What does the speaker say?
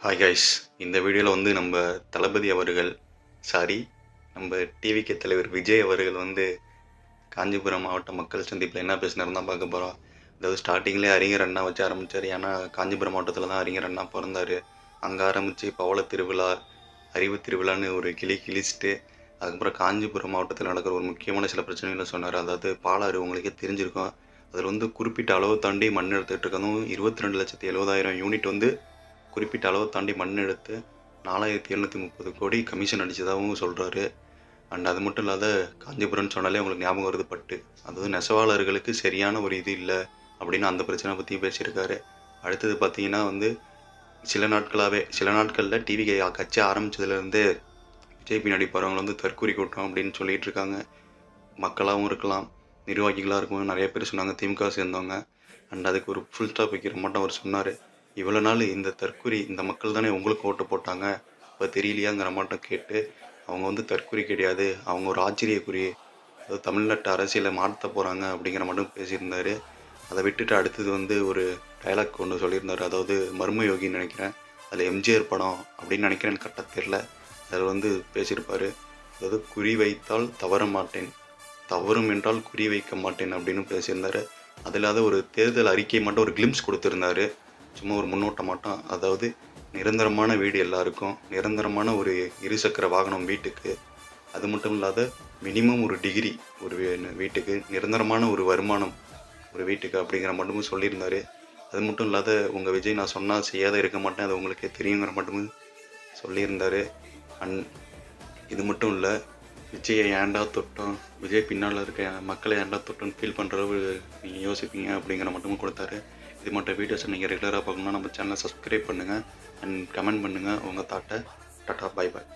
Hi guys. இந்த வீடியோவில் வந்து நம்ம தளபதி அவர்கள் சாரி நம்ம டிவிகே தலைவர் விஜய் அவர்கள் வந்து காஞ்சிபுரம் மாவட்ட மக்கள் சந்திப்பில் என்ன பேசினார் தான் பார்க்க போகிறோம். அதாவது ஸ்டார்டிங்லேயே அறிஞர் அண்ணா வச்சு ஆரம்பித்தார். ஏன்னா காஞ்சிபுரம் மாவட்டத்தில் தான் அறிஞர் அண்ணா பிறந்தார். அங்கே ஆரம்பித்து பவள திருவிழா, அறிவு திருவிழான்னு ஒரு கிழிச்சிட்டு அதுக்கப்புறம் காஞ்சிபுரம் மாவட்டத்தில் நடக்கிற ஒரு முக்கியமான சில பிரச்சனைகளை சொன்னார். அதாவது பாலாறு உங்களுக்கே தெரிஞ்சிருக்கும். அதில் வந்து குறிப்பிட்ட அளவு தாண்டி மண் எடுத்துகிட்டு இருக்கதும் 22,70,000 யூனிட் வந்து குறிப்பிட்ட அளவை தாண்டி மண் எடுத்து 4,730 கோடி கமிஷன் அடித்ததாகவும் சொல்கிறாரு. அண்ட் அது மட்டும் இல்லாத காஞ்சிபுரம்னு சொன்னாலே உங்களுக்கு ஞாபகம் வருது பட்டு. அதாவது நெசவாளர்களுக்கு சரியான ஒரு இது இல்லை அப்படின்னு அந்த பிரச்சனை பற்றி பேசியிருக்காரு. அடுத்தது பார்த்தீங்கன்னா வந்து சில நாட்களில் டிவி கட்சி ஆரம்பித்ததுலேருந்து விஜய் பின்னாடி போகிறவங்க வந்து தற்கூரி கூட்டம் அப்படின்னு சொல்லிகிட்டு இருக்காங்க. மக்களாகவும் இருக்கலாம், நிர்வாகிகளாக இருக்கும், நிறைய பேர் சொன்னாங்க திமுக சேர்ந்தவங்க. அண்ட் அதுக்கு ஒரு ஃபுல் ஸ்டாப் வைக்கிற மட்டும் அவர் சொன்னார். இவ்வளோ நாள் இந்த தற்கூரி இந்த மக்கள் தானே உங்களுக்கு ஓட்டு போட்டாங்க, இப்போ தெரியலையாங்கிற மாட்டம் கேட்டு அவங்க வந்து தற்கூரி கிடையாது, அவங்க ஒரு ஆச்சரியக்குறி, அதாவது தமிழ்நாட்டு அரசியலை மாற்ற போகிறாங்க அப்படிங்கிற மட்டும் பேசியிருந்தார். அதை விட்டுட்டு அடுத்தது வந்து ஒரு டைலாக் ஒன்று சொல்லியிருந்தார். அதாவது மர்மயோகின்னு நினைக்கிறேன், அதில் எம்ஜிஆர் படம் அப்படின்னு நினைக்கிறேன்னு கரெக்டாக தெரில. அதில் வந்து பேசியிருப்பார். அதாவது குறி வைத்தால் தவற மாட்டேன், தவறும் என்றால் குறி வைக்க மாட்டேன் அப்படின்னு பேசியிருந்தார். அது இல்லாத ஒரு தேர்தல் அறிக்கை மட்டும் ஒரு கிளிம்ஸ் கொடுத்துருந்தாரு, சும்மா ஒரு முன்னோட்டம் மட்டும். அதாவது நிரந்தரமான வீடு எல்லாருக்கும், நிரந்தரமான ஒரு இருசக்கர வாகனம் வீட்டுக்கு, அது மட்டும் இல்லாத மினிமம் ஒரு டிகிரி ஒரு வீட்டுக்கு, நிரந்தரமான ஒரு வருமானம் ஒரு வீட்டுக்கு அப்படிங்கிற மட்டுமே சொல்லியிருந்தார். அது மட்டும் இல்லாத உங்கள் விஜய் நான் சொன்னால் செய்யாத இருக்க மாட்டேன், அது உங்களுக்கே தெரியுங்கிற மட்டுமே சொல்லியிருந்தார். அண்ட் இது மட்டும் இல்லை, விஜயை ஏண்டா தொட்டோம், விஜய் பின்னால் இருக்க மக்களை ஏண்டா தொட்டோன்னு ஃபீல் பண்ணுற அளவு நீங்கள் யோசிப்பீங்க அப்படிங்கிற மட்டும் கொடுத்தாரு. இது மட்டும் வீடியோஸை நீங்கள் ரெகுலராக பார்க்கணுன்னா நம்ம சேனலை சப்ஸ்கிரைப் பண்ணுங்கள் அண்ட் கமெண்ட் பண்ணுங்கள் உங்கள் தாட்டை. Tata, bye bye.